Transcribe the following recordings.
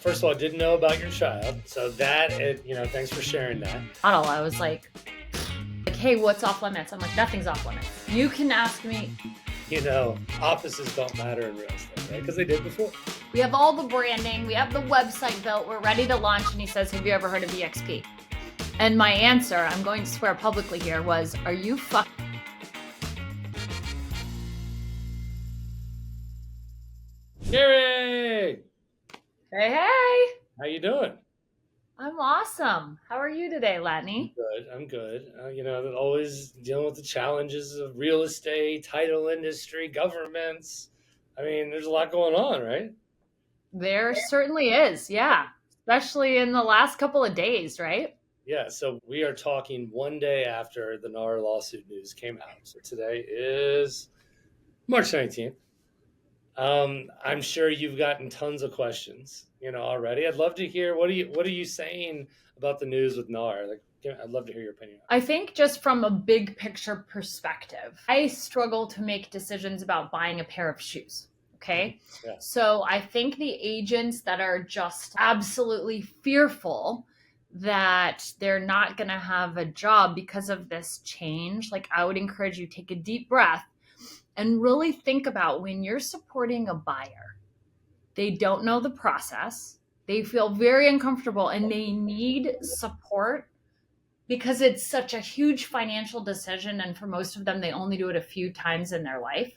first of all, I didn't know about your child. So thanks for sharing that. I was like, hey, what's off limits? I'm like, nothing's off limits. You can ask me. Offices don't matter in real estate, right? Because they did before. We have all the branding. We have the website built. We're ready to launch. And he says, have you ever heard of EXP? And my answer, I'm going to swear publicly here, was, are you fucking... Keri! Hey! How you doing? I'm awesome. How are you today, Latney? I'm good. Always dealing with the challenges of real estate, title industry, governments. I mean, there's a lot going on, right? There certainly is, yeah. Especially in the last couple of days, right? Yeah, so we are talking one day after the NAR lawsuit news came out. So today is March 19th. I'm sure you've gotten tons of questions, already. I'd love to hear what are you saying about the news with NAR? I'd love to hear your opinion. I think just from a big picture perspective, I struggle to make decisions about buying a pair of shoes. Okay. Yeah. So I think the agents that are just absolutely fearful that they're not going to have a job because of this change, I would encourage you to take a deep breath and really think about when you're supporting a buyer. They don't know the process. They feel very uncomfortable and they need support because it's such a huge financial decision. And for most of them, they only do it a few times in their life.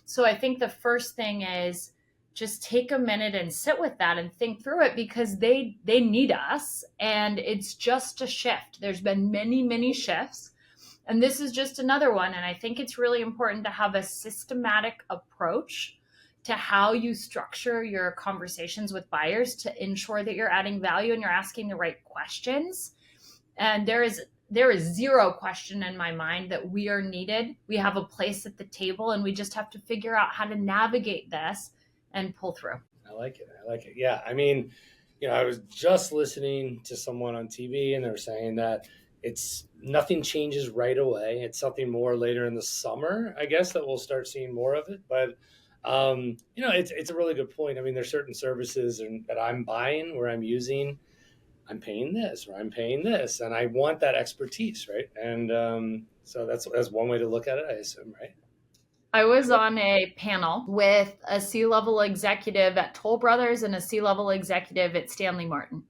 So I think the first thing is just take a minute and sit with that and think through it because they need us. And it's just a shift. There's been many, many shifts. And this is just another one. And I think it's really important to have a systematic approach to how you structure your conversations with buyers to ensure that you're adding value and you're asking the right questions. And there is zero question in my mind that we are needed. We have a place at the table and we just have to figure out how to navigate this and pull through. I like it. Yeah. I mean, I was just listening to someone on TV and they were saying that nothing changes right away. It's something more later in the summer, I guess, that we'll start seeing more of it. But, it's a really good point. I mean, there's certain services that I'm buying where I'm paying this or I'm paying this and I want that expertise, right? And so that's one way to look at it, I assume, right? I was on a panel with a C-level executive at Toll Brothers and a C-level executive at Stanley Martin.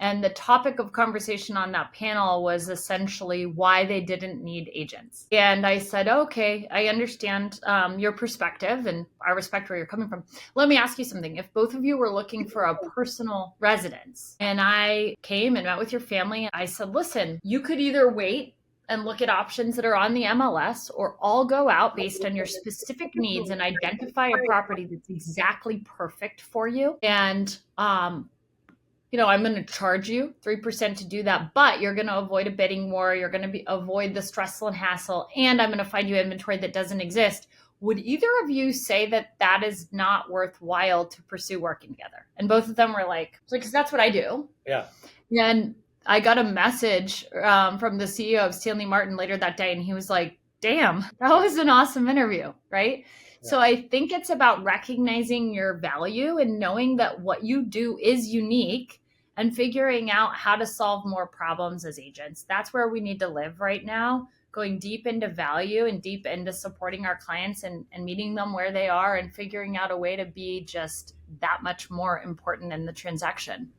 And the topic of conversation on that panel was essentially why they didn't need agents. And I said, okay, I understand your perspective and I respect where you're coming from. Let me ask you something. If both of you were looking for a personal residence and I came and met with your family, I said, listen, you could either wait and look at options that are on the MLS or all go out based on your specific needs and identify a property that's exactly perfect for you. And, I'm going to charge you 3% to do that, but you're going to avoid a bidding war. You're going to avoid the stressful and hassle, and I'm going to find you inventory that doesn't exist. Would either of you say that is not worthwhile to pursue working together? And both of them were like, because that's what I do. Yeah. And I got a message from the CEO of Stanley Martin later that day, and he was like, damn, that was an awesome interview, right? Yeah. So I think it's about recognizing your value and knowing that what you do is unique and figuring out how to solve more problems as agents. That's where we need to live right now, going deep into value and deep into supporting our clients and meeting them where they are and figuring out a way to be just that much more important in the transaction.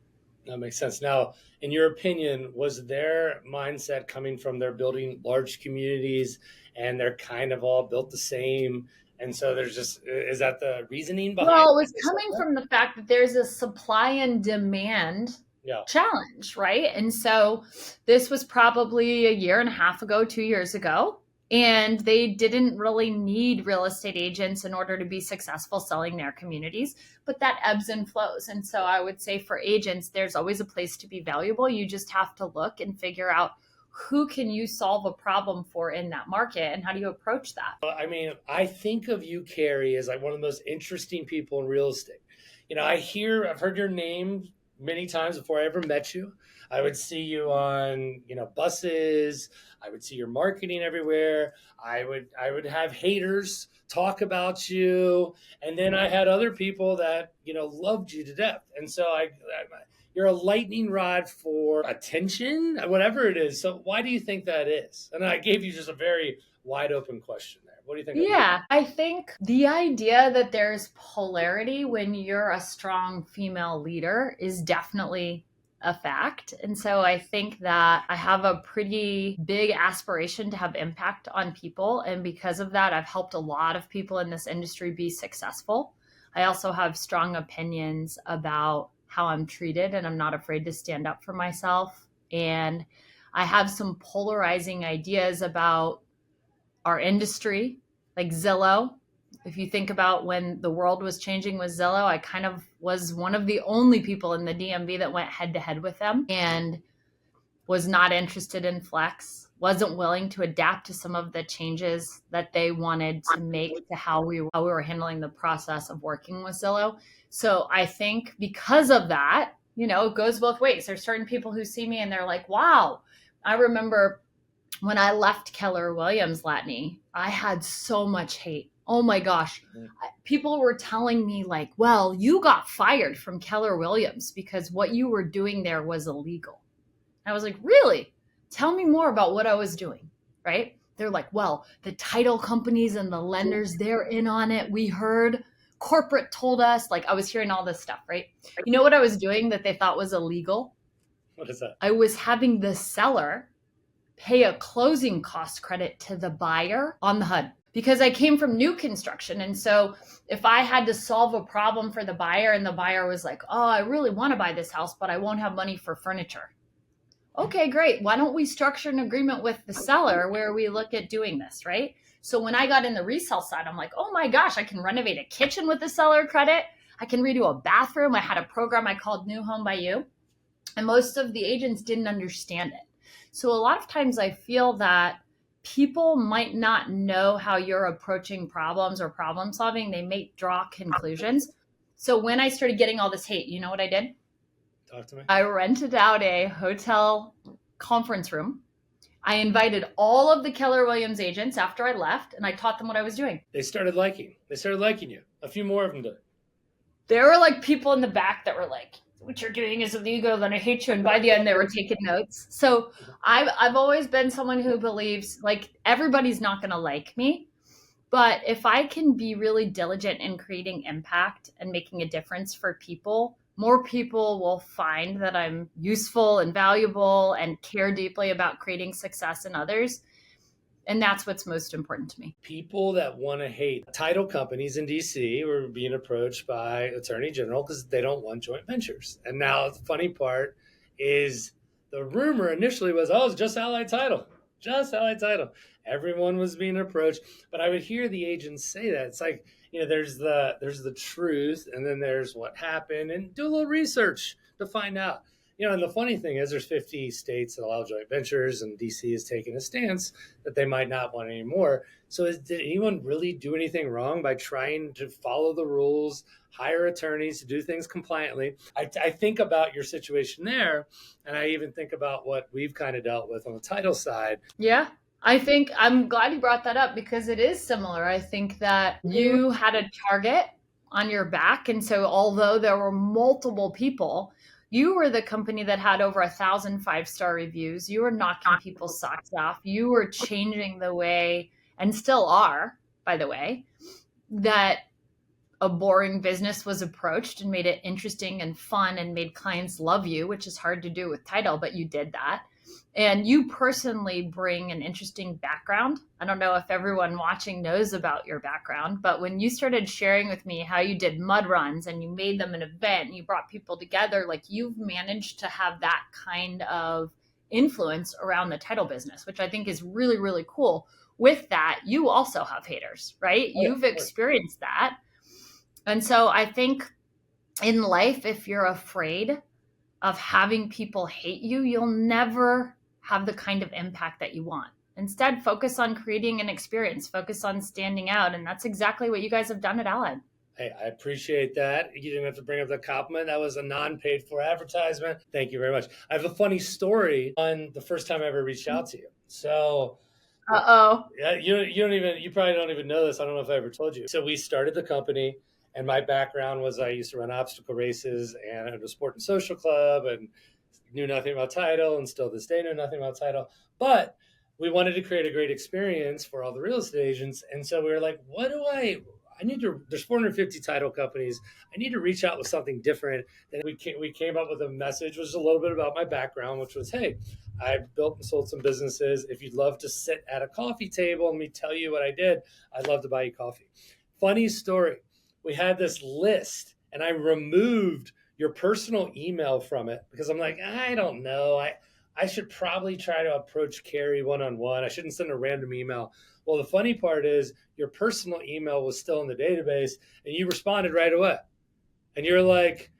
That makes sense. Now, in your opinion, was their mindset coming from their building large communities and they're kind of all built the same? And so is that the reasoning behind it? Well, it was coming from the fact that there's a supply and demand challenge, right? And so this was probably a year and a half ago, 2 years ago. And they didn't really need real estate agents in order to be successful selling their communities, but that ebbs and flows. And so I would say for agents, there's always a place to be valuable. You just have to look and figure out who can you solve a problem for in that market and how do you approach that? I mean, I think of you, Keri, as like one of the most interesting people in real estate. I've heard your name many times before I ever met you. I would see you on, buses. I would see your marketing everywhere. I would have haters talk about you, and then I had other people that loved you to death. And so you're a lightning rod for attention, whatever it is. So why do you think that is? And I gave you just a very wide open question there. What do you think of that? Yeah, I think the idea that there's polarity when you're a strong female leader is definitely a fact. And so I think that I have a pretty big aspiration to have impact on people. And because of that, I've helped a lot of people in this industry be successful. I also have strong opinions about how I'm treated, and I'm not afraid to stand up for myself. And I have some polarizing ideas about our industry, like Zillow. If you think about when the world was changing with Zillow, I kind of was one of the only people in the DMV that went head to head with them and was not interested in flex, wasn't willing to adapt to some of the changes that they wanted to make to how we were handling the process of working with Zillow. So I think because of that, it goes both ways. There's certain people who see me and they're like, wow, I remember when I left Keller Williams Latney, I had so much hate. Oh my gosh. People were telling me like, well, you got fired from Keller Williams because what you were doing there was illegal. I was like, really? Tell me more about what I was doing, right? They're like, well, the title companies and the lenders, they're in on it. We heard, corporate told us, like I was hearing all this stuff, right? You know what I was doing that they thought was illegal? What is that? I was having the seller pay a closing cost credit to the buyer on the HUD because I came from new construction. And so if I had to solve a problem for the buyer and the buyer was like, oh, I really want to buy this house, but I won't have money for furniture. Okay, great. Why don't we structure an agreement with the seller where we look at doing this, right? So when I got in the resale side, I'm like, oh my gosh, I can renovate a kitchen with the seller credit. I can redo a bathroom. I had a program I called New Home by You. And most of the agents didn't understand it. So a lot of times I feel that people might not know how you're approaching problems or problem solving. They may draw conclusions. So when I started getting all this hate, you know what I did? Talk to me. I rented out a hotel conference room. I invited all of the Keller Williams agents after I left, and I taught them what I was doing. They started liking you. A few more of them did. There were like people in the back that were like, what you're doing is illegal, then I hate you. And by the end, they were taking notes. So I've always been someone who believes like everybody's not going to like me. But if I can be really diligent in creating impact and making a difference for people, more people will find that I'm useful and valuable and care deeply about creating success in others. And that's what's most important to me. People that want to hate title companies in DC were being approached by Attorney General because they don't want joint ventures. And now the funny part is the rumor initially was, oh, it's just Allied Title. Just Allied Title. Everyone was being approached. But I would hear the agents say that. It's like, there's the truth, and then there's what happened, and do a little research to find out. And the funny thing is there's 50 states that allow joint ventures, and DC has taken a stance that they might not want anymore. So did anyone really do anything wrong by trying to follow the rules, hire attorneys to do things compliantly? I think about your situation there, and I even think about what we've kind of dealt with on the title side. Yeah. I'm glad you brought that up because it is similar. I think that you had a target on your back. And so although there were multiple people, you were the company that had over 1,000 5-star reviews. You were knocking people's socks off. You were changing the way, and still are, by the way, that a boring business was approached and made it interesting and fun and made clients love you, which is hard to do with title, but you did that. And you personally bring an interesting background. I don't know if everyone watching knows about your background, but when you started sharing with me how you did mud runs and you made them an event and you brought people together, like you've managed to have that kind of influence around the title business, which I think is really, really cool. With that, you also have haters, right? You've experienced that. And so I think in life, if you're afraid of having people hate you, you'll never have the kind of impact that you want. Instead, focus on creating an experience, focus on standing out. And that's exactly what you guys have done at Allied. Hey, I appreciate that. You didn't have to bring up the compliment. That was a non-paid for advertisement. Thank you very much. I have a funny story on the first time I ever reached out to you. So Uh-oh. yeah, you probably don't even know this. I don't know if I ever told you. So we started the company, and my background was I used to run obstacle races and at a sport and social club, and knew nothing about title, and still this day know nothing about title. But we wanted to create a great experience for all the real estate agents, and so we were like, what do I need to? There's 450 title companies. I need to reach out with something different. And we came up with a message, which was a little bit about my background, which was, hey, I've built and sold some businesses. If you'd love to sit at a coffee table and me tell you what I did, I'd love to buy you coffee. Funny story. We had this list, and I removed your personal email from it because I'm like, I don't know. I should probably try to approach Keri one-on-one. I shouldn't send a random email. Well, the funny part is your personal email was still in the database, and you responded right away. And you're like,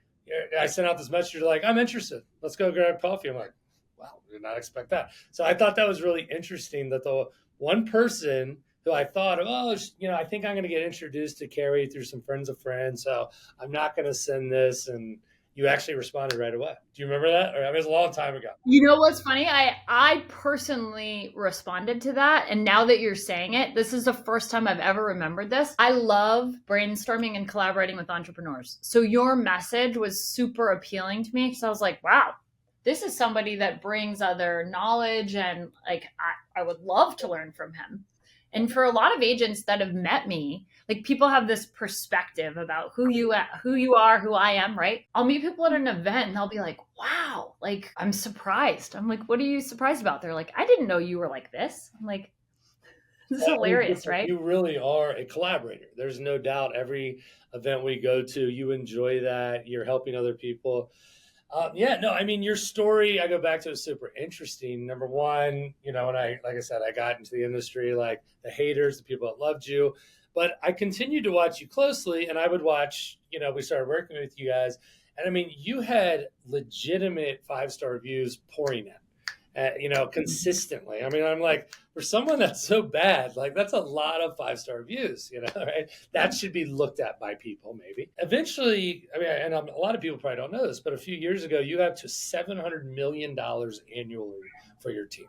I sent out this message. You're like, I'm interested. Let's go grab coffee. I'm like, wow, did not expect that. So I thought that was really interesting that the one person who I thought, oh, I think I'm going to get introduced to Keri through some friends of friends. So I'm not going to send this. And you actually responded right away. Do you remember that? Or it was a long time ago. You know what's funny? I personally responded to that. And now that you're saying it, this is the first time I've ever remembered this. I love brainstorming and collaborating with entrepreneurs. So your message was super appealing to me because I was like, wow, this is somebody that brings other knowledge, and like I would love to learn from him. And for a lot of agents that have met me, like people have this perspective about who you are, who I am, right? I'll meet people at an event and they'll be like, wow, like I'm surprised. I'm like, what are you surprised about? They're like, I didn't know you were like this. I'm like, this is hilarious, right? You really are a collaborator. There's no doubt. Every event we go to, you enjoy that. You're helping other people. Your story, I go back to, is super interesting. Number one, when like I said, I got into the industry, like the haters, the people that loved you, but I continued to watch you closely, and I would watch, we started working with you guys. And I mean, you had legitimate 5-star reviews pouring in. Consistently. I mean, I'm like, for someone that's so bad, like that's a lot of 5-star reviews, right? That should be looked at by people, maybe. Eventually, I mean, and a lot of people probably don't know this, but a few years ago, you got to $700 million annually for your team.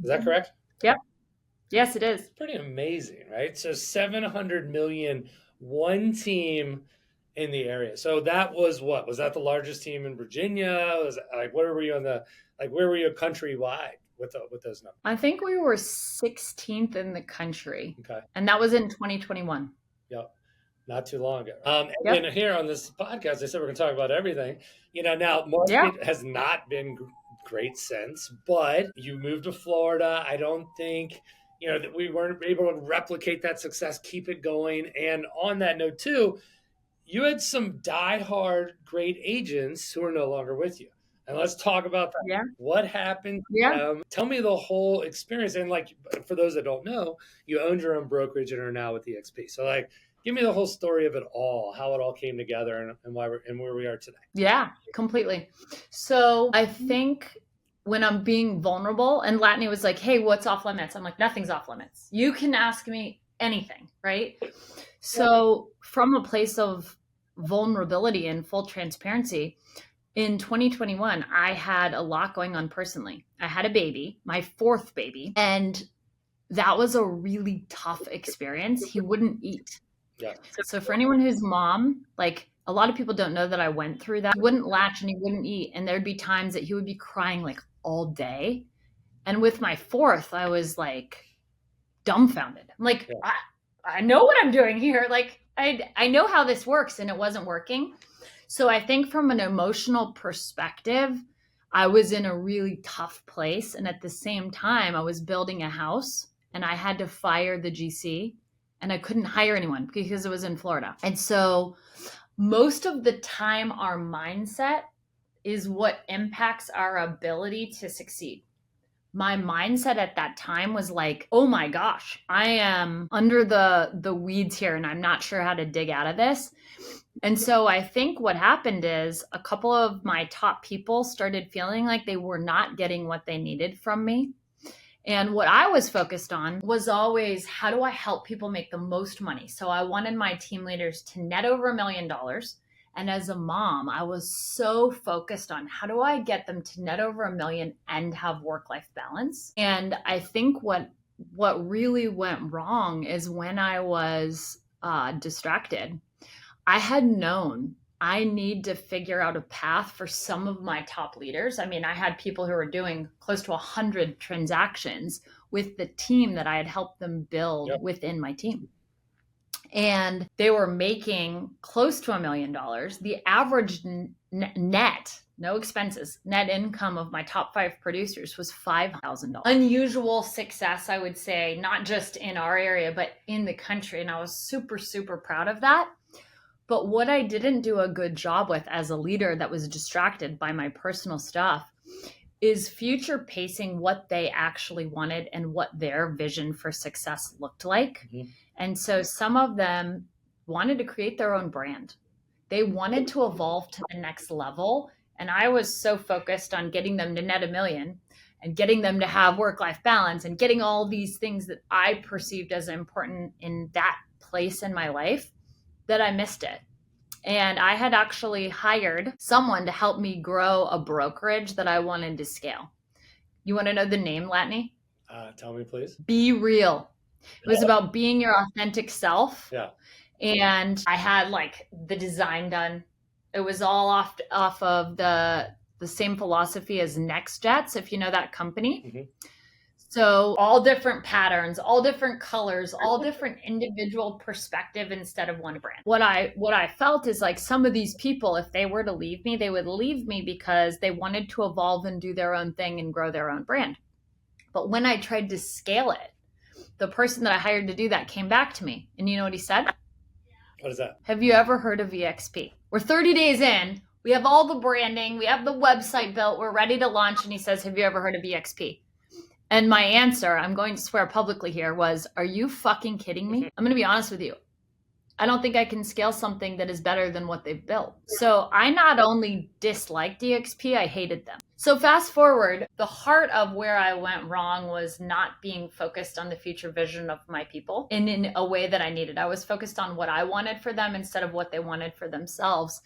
Is that correct? Yep. Yes, it is. Pretty amazing, right? So 700 million, one team in the area. So that was what? Was that the largest team in Virginia? Was like, where were you where were you countrywide with those numbers? I think we were 16th in the country. Okay. And that was in 2021. Yep. Not too long ago. And here on this podcast, I said we're going to talk about everything. Now market has not been great since, but you moved to Florida. I don't think, that we weren't able to replicate that success, keep it going. And on that note too, you had some diehard great agents who are no longer with you. And let's talk about that. Yeah. What happened? Tell me the whole experience. And like, for those that don't know, you owned your own brokerage and are now with EXP. So like, give me the whole story of it all, how it all came together, and why and where we are today. Yeah, completely. So I think when I'm being vulnerable, and Latney was like, hey, what's off limits? I'm like, nothing's off limits. You can ask me anything, right? So from a place of vulnerability and full transparency, in 2021, I had a lot going on personally. I had a baby, my 4th baby, and that was a really tough experience. He wouldn't eat. Yeah. So for anyone who's mom, like a lot of people don't know that I went through that. He wouldn't latch and he wouldn't eat. And there'd be times that he would be crying like all day. And with my 4th, I was like dumbfounded. I'm like, I know what I'm doing here. Like I know how this works, and it wasn't working. So I think from an emotional perspective, I was in a really tough place. And at the same time, I was building a house and I had to fire the GC and I couldn't hire anyone because it was in Florida. And so most of the time, our mindset is what impacts our ability to succeed. My mindset at that time was like, oh my gosh, I am under the weeds here and I'm not sure how to dig out of this. And so I think what happened is a couple of my top people started feeling like they were not getting what they needed from me. And what I was focused on was always, how do I help people make the most money? So I wanted my team leaders to net over $1 million. And as a mom, I was so focused on how do I get them to net over $1 million and have work-life balance. And I think what really went wrong is when I was distracted. I had known I need to figure out a path for some of my top leaders. I mean, I had people who were doing close to 100 transactions with the team that I had helped them build within my team. And they were making close to $1 million. The average net, no expenses, net income of my top 5 producers was $5,000. Unusual success, I would say, not just in our area, but in the country. And I was super, super proud of that. But what I didn't do a good job with as a leader that was distracted by my personal stuff is future pacing what they actually wanted and what their vision for success looked like. Mm-hmm. And so some of them wanted to create their own brand. They wanted to evolve to the next level. And I was so focused on getting them to net $1 million and getting them to have work-life balance and getting all these things that I perceived as important in that place in my life that I missed it. And I had actually hired someone to help me grow a brokerage that I wanted to scale. You want to know the name, Latney? Tell me, please. Be Real. It was about being your authentic self. Yeah. And I had like the design done. It was all off of the same philosophy as NextJets, if you know that company. Mm-hmm. So all different patterns, all different colors, all different individual perspective instead of one brand. What I felt is like some of these people, if they were to leave me, they would leave me because they wanted to evolve and do their own thing and grow their own brand. But when I tried to scale it, the person that I hired to do that came back to me. And you know what he said? What is that? Have you ever heard of EXP? We're 30 days in. We have all the branding. We have the website built. We're ready to launch. And he says, have you ever heard of EXP? And my answer, I'm going to swear publicly here, was, are you fucking kidding me? I'm going to be honest with you. I don't think I can scale something that is better than what they've built. So I not only disliked EXP, I hated them. So fast forward, the heart of where I went wrong was not being focused on the future vision of my people in a way that I needed. I was focused on what I wanted for them instead of what they wanted for themselves.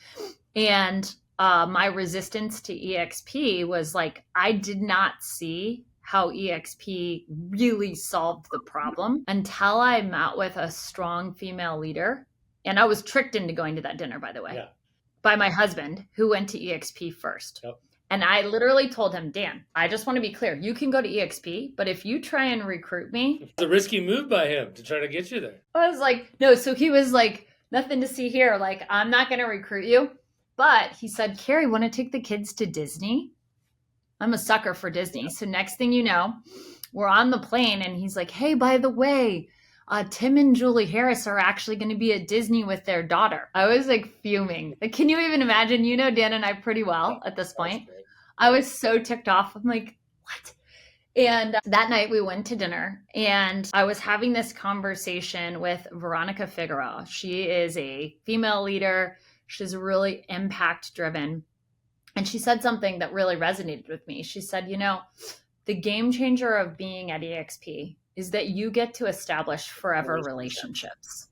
And my resistance to EXP was like, I did not see how EXP really solved the problem until I met with a strong female leader. And I was tricked into going to that dinner, by the way, by my husband, who went to EXP first. Yep. And I literally told him, Dan, I just want to be clear. You can go to EXP, but if you try and recruit me. It's a risky move by him to try to get you there. I was like, no. So he was like, nothing to see here. Like, I'm not going to recruit you. But he said, Keri, want to take the kids to Disney? I'm a sucker for Disney. So next thing you know, we're on the plane and he's like, hey, by the way, Tim and Julie Harris are actually going to be at Disney with their daughter. I was like fuming. Like, can you even imagine? You know Dan and I pretty well at this point. I was so ticked off. I'm like, what? And that night we went to dinner and I was having this conversation with Veronica Figueroa. She is a female leader. She's really impact driven. And she said something that really resonated with me. She said, you know, the game changer of being at EXP is that you get to establish forever relationships.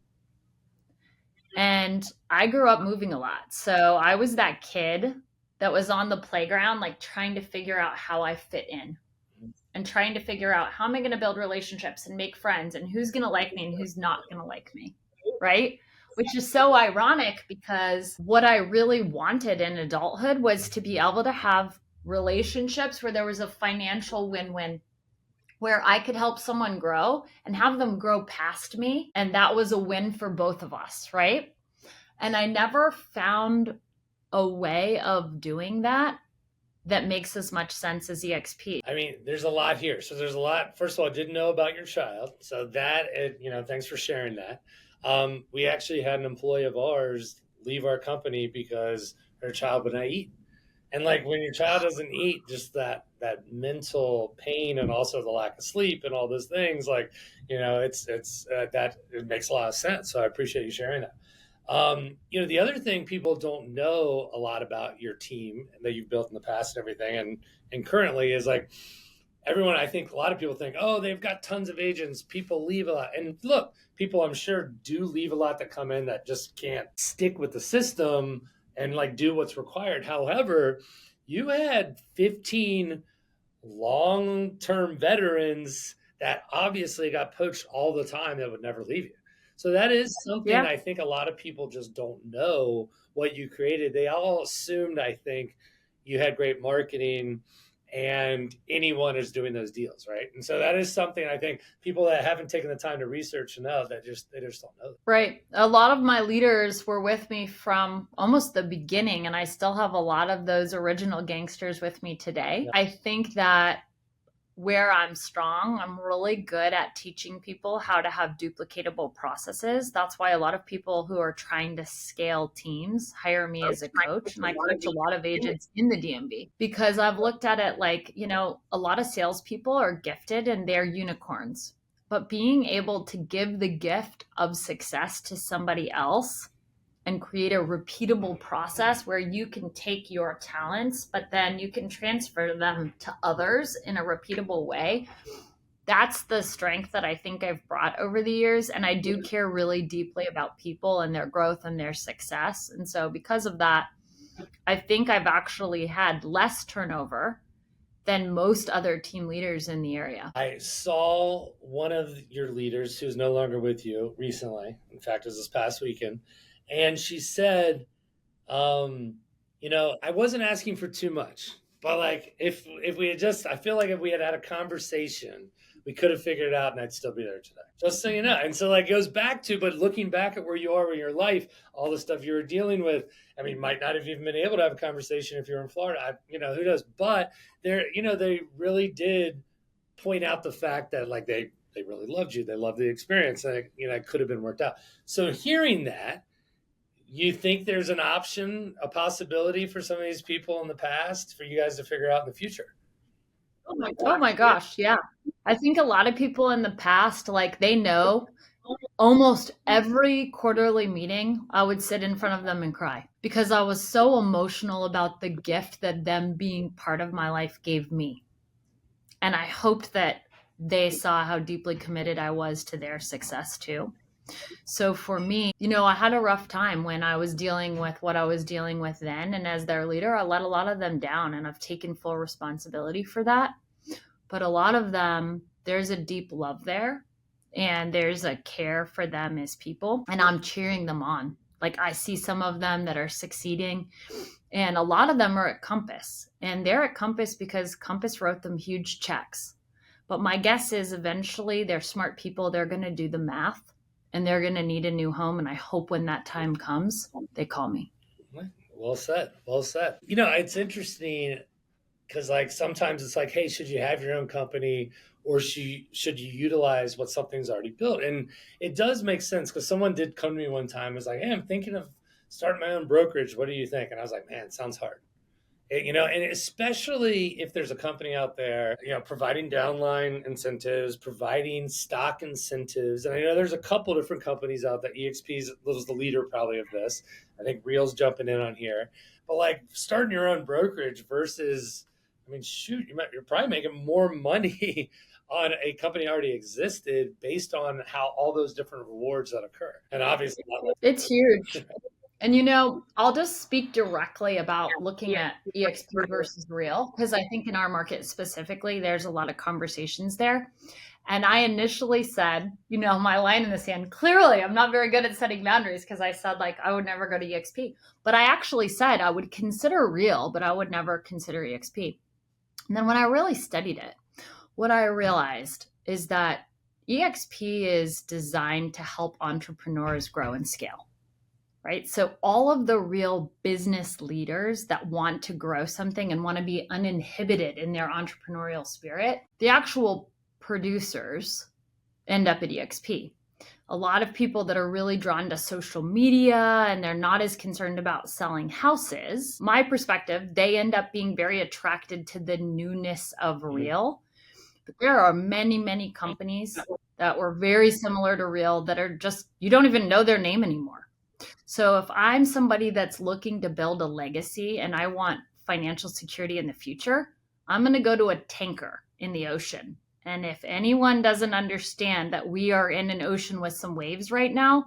And I grew up moving a lot. So I was that kid that was on the playground, like trying to figure out how I fit in and trying to figure out how am I going to build relationships and make friends and who's going to like me and who's not going to like me. Right? Which is so ironic because what I really wanted in adulthood was to be able to have relationships where there was a financial win-win, where I could help someone grow and have them grow past me. And that was a win for both of us, right? And I never found a way of doing that makes as much sense as EXP. I mean, there's a lot here. So there's a lot. First of all, I didn't know about your child. So that, thanks for sharing that. We actually had an employee of ours leave our company because her child would not eat. And like when your child doesn't eat, just that mental pain and also the lack of sleep and all those things, like, it makes a lot of sense. So I appreciate you sharing that. The other thing people don't know a lot about your team that you've built in the past and everything and currently is like, everyone, I think a lot of people think, oh, they've got tons of agents. People leave a lot. And look, people I'm sure do leave a lot that come in that just can't stick with the system and like do what's required. However, you had 15 long-term veterans that obviously got poached all the time that would never leave you. So that is something Yeah. I think a lot of people just don't know what you created. They all assumed, I think, you had great marketing and anyone is doing those deals, right? And so that is something I think people that haven't taken the time to research know that they just don't know. Right. A lot of my leaders were with me from almost the beginning, and I still have a lot of those original gangsters with me today. Yeah. I think that where I'm strong, I'm really good at teaching people how to have duplicatable processes. That's why a lot of people who are trying to scale teams hire me as a coach. And I coach a lot of agents in the DMV because I've looked at it like, a lot of salespeople are gifted and they're unicorns. But being able to give the gift of success to somebody else and create a repeatable process where you can take your talents, but then you can transfer them to others in a repeatable way. That's the strength that I think I've brought over the years. And I do care really deeply about people and their growth and their success. And so, because of that, I think I've actually had less turnover than most other team leaders in the area. I saw one of your leaders who's no longer with you recently. In fact, it was this past weekend. And she said, I wasn't asking for too much, but like if we had just, I feel like if we had had a conversation, we could have figured it out and I'd still be there today. Just so you know. And so like it goes back to, but looking back at where you are in your life, all the stuff you were dealing with, I mean, might not have even been able to have a conversation if you're in Florida. Who knows? But they really did point out the fact that like they really loved you. They loved the experience. And it could have been worked out. So hearing that, you think there's an option, a possibility for some of these people in the past for you guys to figure out in the future? Oh my gosh. Yeah. I think a lot of people in the past, like they know almost every quarterly meeting, I would sit in front of them and cry because I was so emotional about the gift that them being part of my life gave me. And I hoped that they saw how deeply committed I was to their success too. So for me, I had a rough time when I was dealing with what I was dealing with then. And as their leader, I let a lot of them down and I've taken full responsibility for that. But a lot of them, there's a deep love there and there's a care for them as people. And I'm cheering them on. Like I see some of them that are succeeding and a lot of them are at Compass. And they're at Compass because Compass wrote them huge checks. But my guess is eventually they're smart people. They're going to do the math. And they're going to need a new home. And I hope when that time comes, they call me. Well said. Well said. It's interesting because like sometimes it's like, hey, should you have your own company or should you utilize what something's already built? And it does make sense because someone did come to me one time and was like, hey, I'm thinking of starting my own brokerage. What do you think? And I was like, man, it sounds hard. And especially if there's a company out there, providing downline incentives, providing stock incentives. And I know there's a couple different companies out there. EXP was the leader probably of this. I think Real's jumping in on here. But like starting your own brokerage versus, I mean, shoot, you're probably making more money on a company already existed based on how all those different rewards that occur. And obviously, it's huge. And I'll just speak directly about looking at EXP versus Real, because I think in our market specifically, there's a lot of conversations there. And I initially said, my line in the sand, clearly I'm not very good at setting boundaries because I said like I would never go to EXP. But I actually said I would consider Real, but I would never consider EXP. And then when I really studied it, what I realized is that EXP is designed to help entrepreneurs grow and scale. Right? So all of the real business leaders that want to grow something and want to be uninhibited in their entrepreneurial spirit, the actual producers end up at EXP. A lot of people that are really drawn to social media and they're not as concerned about selling houses, my perspective, they end up being very attracted to the newness of Real. But there are many, many companies that were very similar to Real that are just, you don't even know their name anymore. So if I'm somebody that's looking to build a legacy and I want financial security in the future, I'm going to go to a tanker in the ocean. And if anyone doesn't understand that we are in an ocean with some waves right now,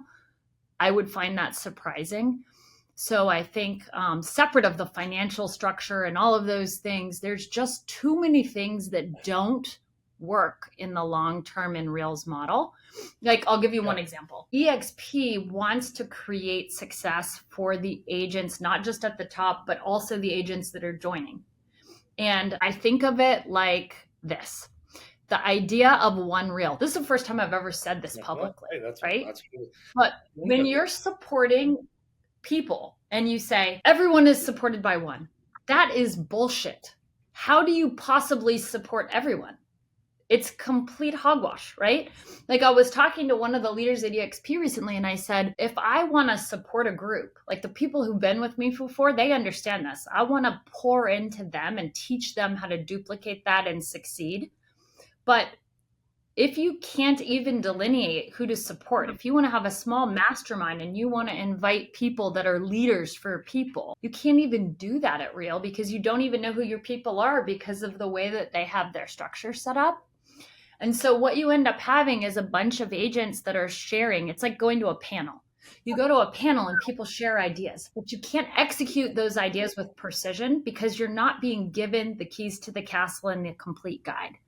I would find that surprising. So I think separate of the financial structure and all of those things, there's just too many things that don't work in the long term in Real's model. Like, I'll give you one example. EXP wants to create success for the agents, not just at the top, but also the agents that are joining. And I think of it like this. The idea of one reel. This is the first time I've ever said this publicly, right? That's cool. But when you're supporting people and you say, everyone is supported by one, that is bullshit. How do you possibly support everyone? It's complete hogwash, right? Like, I was talking to one of the leaders at EXP recently, and I said, if I want to support a group, like the people who've been with me before, they understand this. I want to pour into them and teach them how to duplicate that and succeed. But if you can't even delineate who to support, if you want to have a small mastermind and you want to invite people that are leaders for people, you can't even do that at Real because you don't even know who your people are because of the way that they have their structure set up. And so what you end up having is a bunch of agents that are sharing. It's like going to a panel. You go to a panel and people share ideas, but you can't execute those ideas with precision because you're not being given the keys to the castle and the complete guide.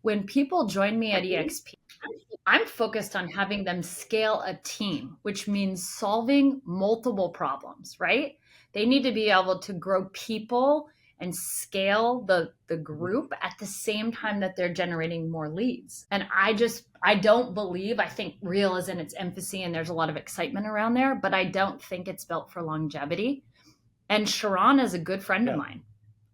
When people join me at EXP, I'm focused on having them scale a team, which means solving multiple problems, right? They need to be able to grow people and scale the group at the same time that they're generating more leads. And I think Real is in its infancy and there's a lot of excitement around there, but I don't think it's built for longevity. And Sharon is a good friend of mine.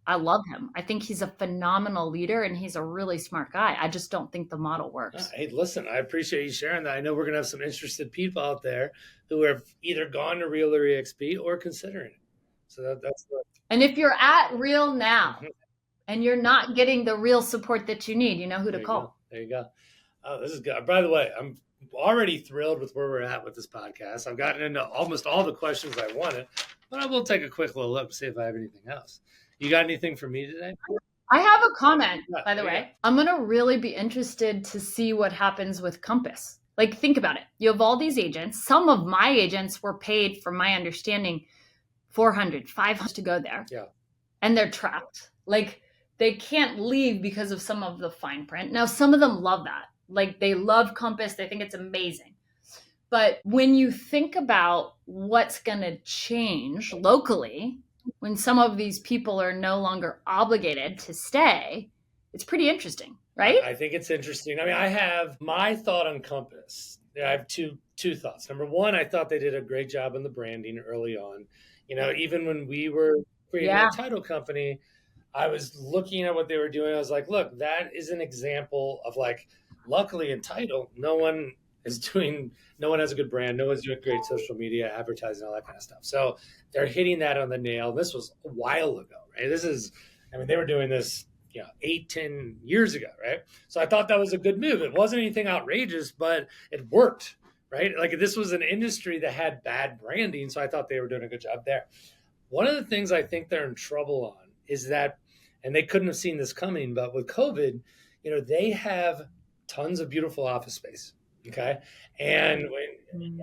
I love him. I think he's a phenomenal leader and he's a really smart guy. I just don't think the model works. Hey, listen, I appreciate you sharing that. I know we're going to have some interested people out there who have either gone to Real or EXP or considering it. So that's what... And if you're at Real now and you're not getting the Real support that you need, you know who to call. There you go. Oh, this is good. By the way, I'm already thrilled with where we're at with this podcast. I've gotten into almost all the questions I wanted, but I will take a quick little look to see if I have anything else. You got anything for me today? I have a comment, by the way. I'm going to really be interested to see what happens with Compass. Like, think about it. You have all these agents. Some of my agents were paid, from my understanding, $400, $500 to go there. Yeah. And they're trapped. Like, they can't leave because of some of the fine print. Now, some of them love that. Like, they love Compass. They think it's amazing. But when you think about what's going to change locally, when some of these people are no longer obligated to stay, it's pretty interesting, right? I think it's interesting. I mean, I have my thought on Compass. I have two thoughts. Number one, I thought they did a great job on the branding early on. You know, even when we were creating a title company, I was looking at what they were doing. I was like, look, that is an example of, like, luckily in title, no one has a good brand. No one's doing great social media, advertising, all that kind of stuff. So they're hitting that on the nail. This was a while ago, right? They were doing this, 8-10 years ago, right? So I thought that was a good move. It wasn't anything outrageous, but it worked, right? Like, this was an industry that had bad branding. So I thought they were doing a good job there. One of the things I think they're in trouble on is that, and they couldn't have seen this coming, but with COVID, they have tons of beautiful office space. Okay. And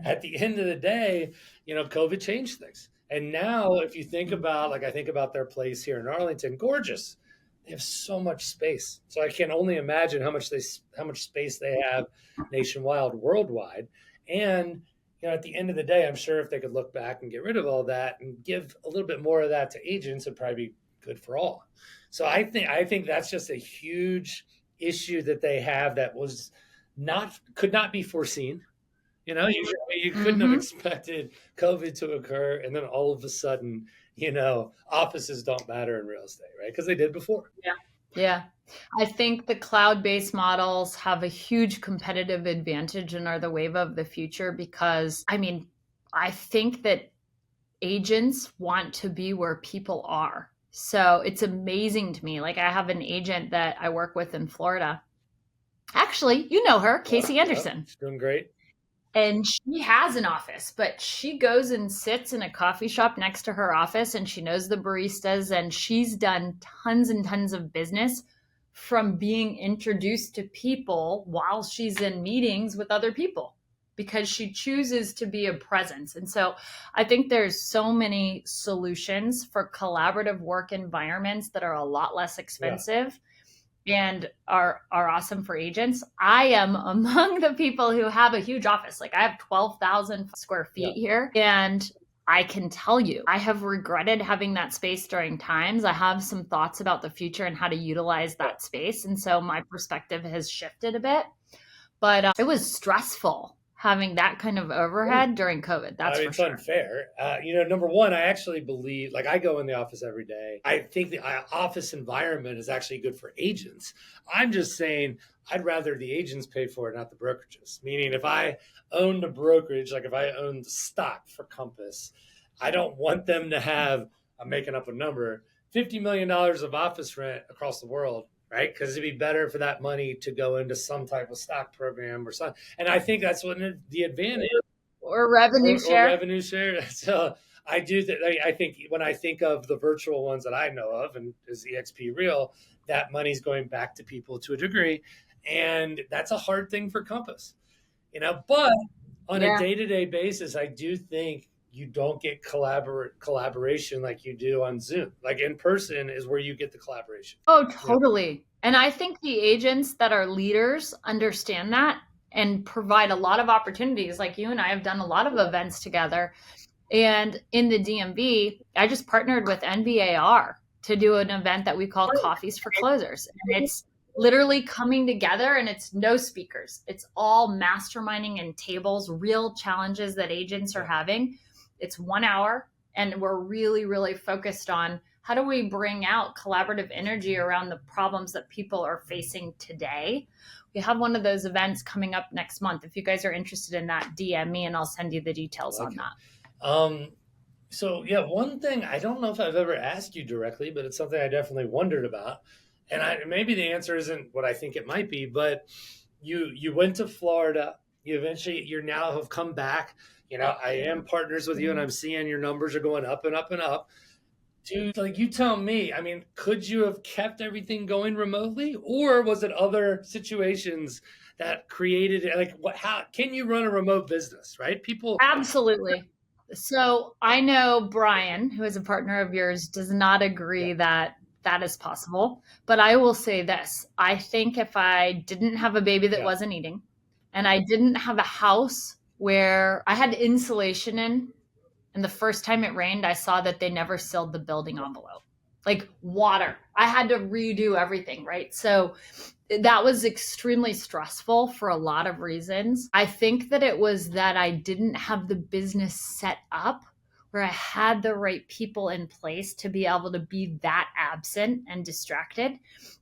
at the end of the day, COVID changed things. And now if you think about, I think about their place here in Arlington, gorgeous. They have so much space. So I can only imagine how much space they have nationwide, worldwide. And, at the end of the day, I'm sure if they could look back and get rid of all that and give a little bit more of that to agents, it'd probably be good for all. So I think that's just a huge issue that they have that could not be foreseen. You couldn't have expected COVID to occur, and then all of a sudden, offices don't matter in real estate, right? Because they did before. Yeah. I think the cloud-based models have a huge competitive advantage and are the wave of the future because, I think that agents want to be where people are. So it's amazing to me. Like, I have an agent that I work with in Florida. Actually, you know her, Casey Anderson. She's doing great. And she has an office, but she goes and sits in a coffee shop next to her office and she knows the baristas and she's done tons and tons of business from being introduced to people while she's in meetings with other people because she chooses to be a presence. And so I think there's so many solutions for collaborative work environments that are a lot less expensive and are awesome for agents. I am among the people who have a huge office. Like I have 12,000 square feet here, and I can tell you, I have regretted having that space during times. I have some thoughts about the future and how to utilize that space. And so my perspective has shifted a bit, but it was stressful having that kind of overhead during COVID. That's for it's sure. unfair. Number one, I actually believe, like I go in the office every day. I think the office environment is actually good for agents. I'm just saying I'd rather the agents pay for it, not the brokerages. Meaning if I owned a brokerage, like if I owned stock for Compass, I don't want them to have, I'm making up a number, $50 million of office rent across the world, right? Because it'd be better for that money to go into some type of stock program or something. And I think that's what the advantage or revenue share. Or revenue share. So I do I think when I think of the virtual ones that I know of, and is EXP real, that money's going back to people to a degree, and that's a hard thing for Compass, But on a day-to-day basis, I do think you don't get collaboration like you do on Zoom. Like in person is where you get the collaboration. Oh, totally. And I think the agents that are leaders understand that and provide a lot of opportunities. Like you and I have done a lot of events together. And in the DMV, I just partnered with NVAR to do an event that we call Coffees for Closers. And it's literally coming together and it's no speakers. It's all masterminding and tables, real challenges that agents are having. It's 1 hour and we're really, really focused on how do we bring out collaborative energy around the problems that people are facing today. We have one of those events coming up next month. If you guys are interested in that, DM me and I'll send you the details on that. So yeah, one thing I don't know if I've ever asked you directly, but it's something I definitely wondered about. And maybe the answer isn't what I think it might be, but you went to Florida. You now have come back. I am partners with you, and I'm seeing your numbers are going up and up and up. Dude, like you tell me, I mean, could you have kept everything going remotely, or was it other situations that created it? Like, how can you run a remote business, right? People absolutely. So I know Brian, who is a partner of yours, does not agree that is possible. But I will say this. I think if I didn't have a baby that wasn't eating and I didn't have a house where I had insulation in, and the first time it rained, I saw that they never sealed the building envelope. Like water. I had to redo everything, right? So that was extremely stressful for a lot of reasons. I think that it was that I didn't have the business set up where I had the right people in place to be able to be that absent and distracted.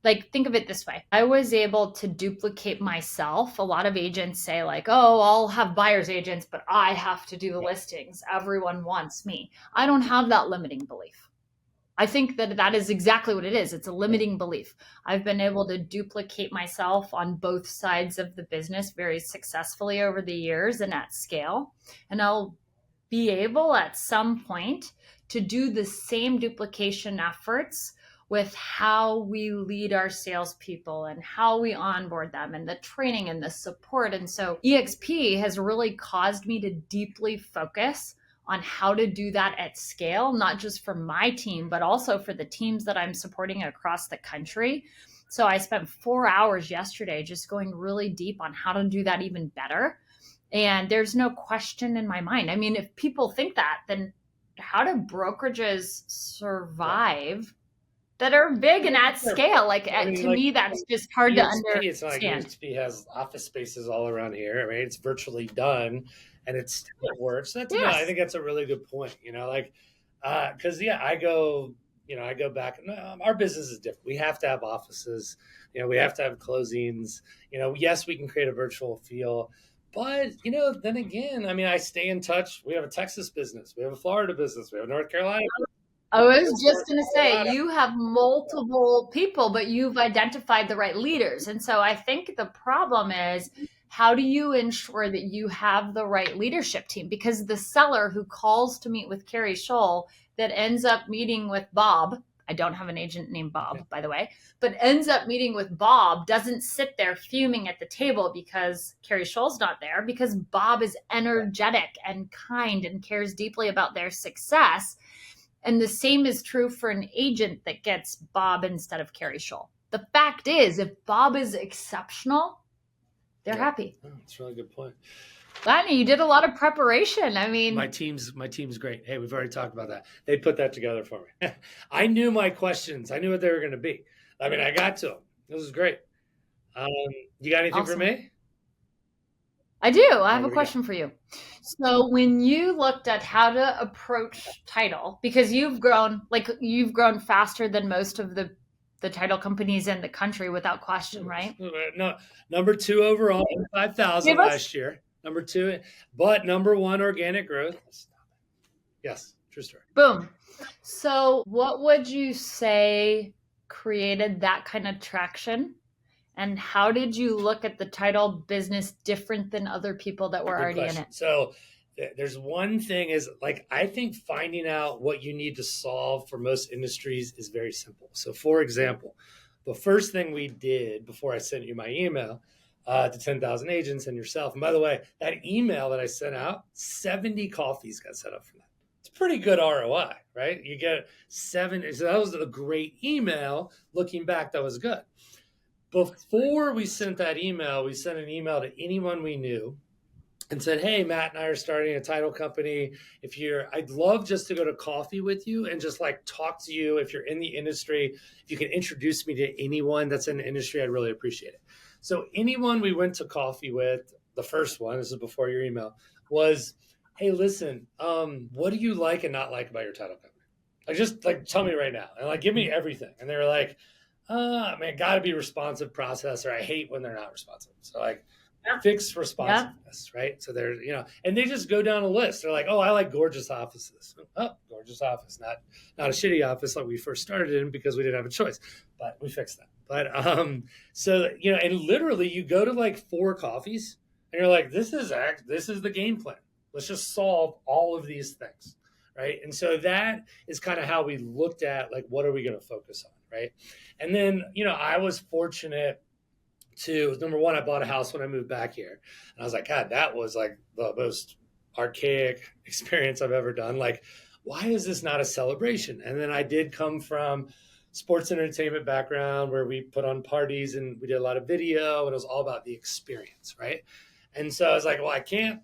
Like, think of it this way. I was able to duplicate myself. A lot of agents say like, oh, I'll have buyer's agents, but I have to do the listings. Everyone wants me. I don't have that limiting belief. I think that is exactly what it is. It's a limiting belief. I've been able to duplicate myself on both sides of the business very successfully over the years and at scale. And I'll be able at some point to do the same duplication efforts with how we lead our salespeople and how we onboard them and the training and the support. And so EXP has really caused me to deeply focus on how to do that at scale, not just for my team, but also for the teams that I'm supporting across the country. So I spent 4 hours yesterday just going really deep on how to do that even better. And there's no question in my mind. I mean, if people think that, then how do brokerages survive that are big and at scale? Like, to me, that's just hard to understand. It's not like EXP has office spaces all around here. I mean, it's virtually done and it still works. I think that's a really good point, because I go back. Our business is different. We have to have offices. We have to have closings. Yes, we can create a virtual feel. But, then again, I mean, I stay in touch. We have a Texas business. We have a Florida business. We have a North Carolina. I was just going to say, you have multiple people, but you've identified the right leaders. And so I think the problem is how do you ensure that you have the right leadership team? Because the seller who calls to meet with Keri Shull that ends up meeting with Bob, I don't have an agent named Bob, by the way, but ends up meeting with Bob, doesn't sit there fuming at the table because Keri Shull's not there, because Bob is energetic and kind and cares deeply about their success. And the same is true for an agent that gets Bob instead of Keri Shull. The fact is, if Bob is exceptional, they're happy. Oh, that's a really good point. Latney, you did a lot of preparation. I mean, my team's great. Hey, we've already talked about that. They put that together for me. I knew my questions. I knew what they were going to be. I mean, I got to them. This is great. You got anything for me? I do. I have a question for you. So when you looked at how to approach title, because you've grown faster than most of the title companies in the country without question, right? No, number 2 overall, 5,000 last year. Number 2, but number 1 organic growth. Yes, true story. Boom. So what would you say created that kind of traction? And how did you look at the title business different than other people that were already in it? So there's one thing is, like, I think finding out what you need to solve for most industries is very simple. So for example, the first thing we did before I sent you my email to 10,000 agents and yourself, and by the way, that email that I sent out, 70 coffees got set up for that. It's pretty good ROI, right? You get 7. So that was a great email. Looking back, that was good. Before we sent that email, we sent an email to anyone we knew and said, hey, Matt and I are starting a title company. I'd love just to go to coffee with you and just like talk to you. If you're in the industry, if you can introduce me to anyone that's in the industry, I'd really appreciate it. So anyone we went to coffee with, the first one, this is before your email, was, hey, listen, what do you like and not like about your title company? Like, just like, tell me right now. And like, give me everything. And they were like, gotta be responsive process, or I hate when they're not responsive. So like, fix responsiveness, right? So they're, and they just go down a list. They're like, oh, I like gorgeous offices. Oh, gorgeous office, not a shitty office like we first started in because we didn't have a choice, but we fixed that. But so and literally you go to like 4 coffees and you're like, this is the game plan. Let's just solve all of these things, right? And so that is kind of how we looked at, like, what are we going to focus on, right? And then I was fortunate to, number 1, I bought a house when I moved back here. And I was like, God, that was like the most archaic experience I've ever done. Like, why is this not a celebration? And then I did come from sports entertainment background where we put on parties and we did a lot of video, and it was all about the experience, right? And so I was like, well, I can't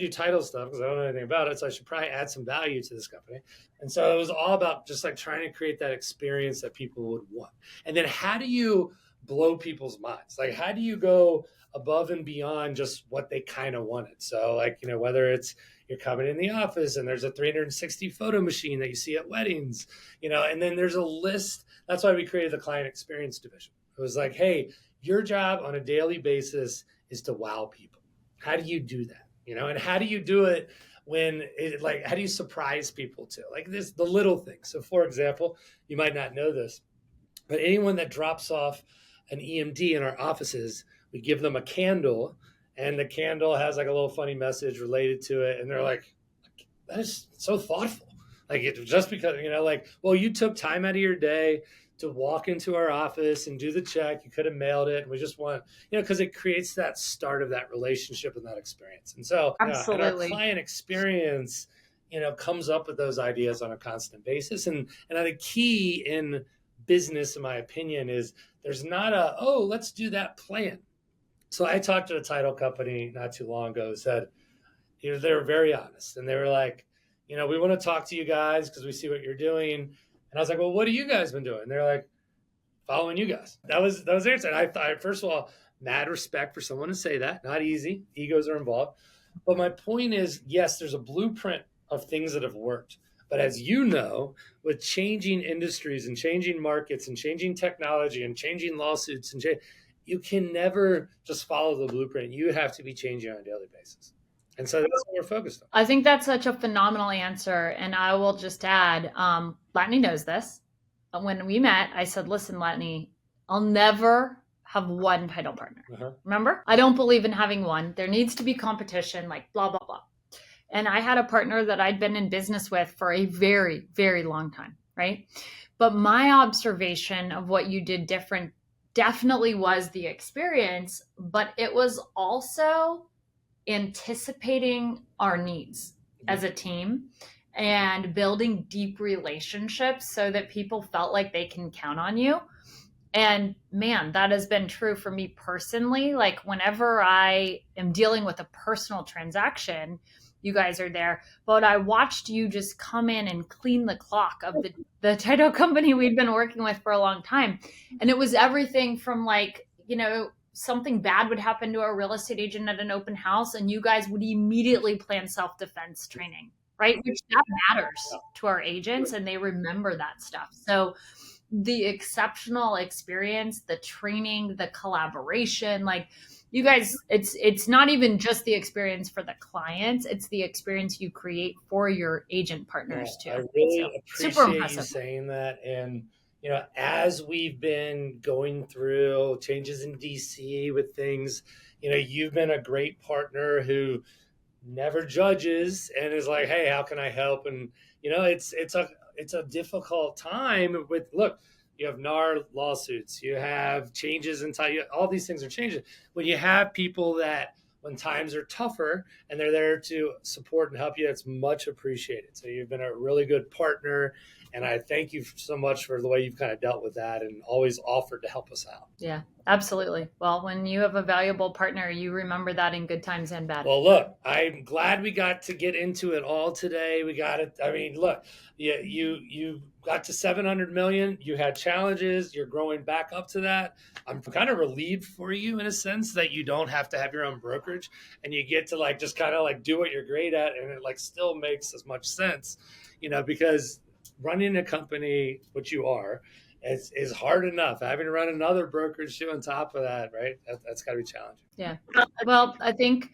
do title stuff because I don't know anything about it. So I should probably add some value to this company. And so it was all about just like trying to create that experience that people would want. And then how do you blow people's minds? Like, how do you go above and beyond just what they kind of wanted? So like, whether it's you're coming in the office and there's a 360 photo machine that you see at weddings, and then there's a list. That's why we created the client experience division. It was like, hey, your job on a daily basis is to wow people. How do you do that? And how do you do it how do you surprise people too? Like this, the little things. So for example, you might not know this, but anyone that drops off an EMD in our offices, we give them a candle, and the candle has like a little funny message related to it. And they're like, that is so thoughtful. Like, just because, well, you took time out of your day to walk into our office and do the check. You could have mailed it. And we just want, because it creates that start of that relationship and that experience. And so and our client experience, comes up with those ideas on a constant basis. And the key in business, in my opinion, is there's not let's do that plan. So I talked to a title company not too long ago who said, they were very honest. And they were like, we want to talk to you guys because we see what you're doing. And I was like, well, what have you guys been doing? And they're like, following you guys. That was their answer. And I thought, first of all, mad respect for someone to say that. Not easy. Egos are involved. But my point is, yes, there's a blueprint of things that have worked. But as you know, with changing industries and changing markets and changing technology and changing lawsuits, you can never just follow the blueprint. You have to be changing on a daily basis. And so that's what we're focused on. I think that's such a phenomenal answer. And I will just add, Latney knows this. When we met, I said, listen, Latney, I'll never have one title partner. Uh-huh. Remember? I don't believe in having one. There needs to be competition, like blah, blah, blah. And I had a partner that I'd been in business with for a very, very long time, right? But my observation of what you did different definitely was the experience, but it was also anticipating our needs as a team and building deep relationships so that people felt like they can count on you. And man, that has been true for me personally. Like whenever I am dealing with a personal transaction, you guys are there. But I watched you just come in and clean the clock of the title company we'd been working with for a long time. And it was everything from like, something bad would happen to a real estate agent at an open house, and you guys would immediately plan self-defense training, right? Which that matters to our agents, and they remember that stuff. So the exceptional experience, the training, the collaboration, like you guys, it's not even just the experience for the clients, it's the experience you create for your agent partners too. I really super appreciate impressive. you saying that. And as we've been going through changes in DC with things, you've been a great partner who never judges and is like, hey, how can I help? And it's a difficult time with, look, you have NAR lawsuits, you have changes in time, all these things are changing. When you have people that when times are tougher and they're there to support and help you, it's much appreciated. So you've been a really good partner. And I thank you so much for the way you've kind of dealt with that and always offered to help us out. Yeah, absolutely. Well, when you have a valuable partner, you remember that in good times and bad. Well, look, I'm glad we got to get into it all today. We got it. I mean, look, you got to 700 million. You had challenges. You're growing back up to that. I'm kind of relieved for you in a sense that you don't have to have your own brokerage and you get to like just kind of like do what you're great at, and it like still makes as much sense, because running a company, which you are, is hard enough. Having to run another brokerage too on top of that, right? That's got to be challenging. Yeah. Well, I think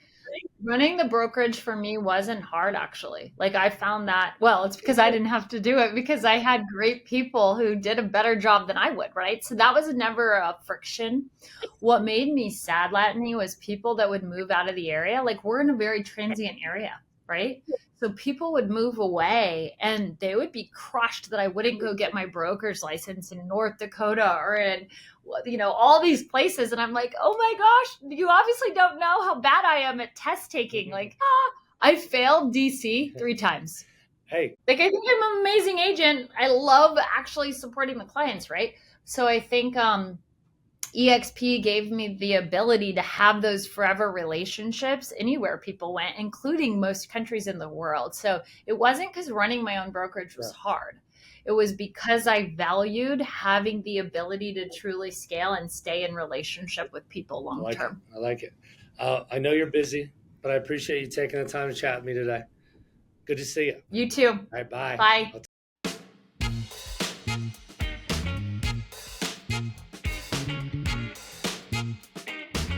running the brokerage for me wasn't hard, actually. Like I found that, well, it's because I didn't have to do it because I had great people who did a better job than I would, right? So that was never a friction. What made me sad, Latany, was people that would move out of the area. Like we're in a very transient area, right? So people would move away and they would be crushed that I wouldn't go get my broker's license in North Dakota or in, all these places. And I'm like, oh my gosh, you obviously don't know how bad I am at test taking. Like, I failed DC 3 times. Hey. Like, I think I'm an amazing agent. I love actually supporting the clients, right? So I think EXP gave me the ability to have those forever relationships anywhere people went, including most countries in the world. So it wasn't because running my own brokerage was hard. It was because I valued having the ability to truly scale and stay in relationship with people long term. I like it. I know you're busy, but I appreciate you taking the time to chat with me today. Good to see you. You too. All right, bye. Bye.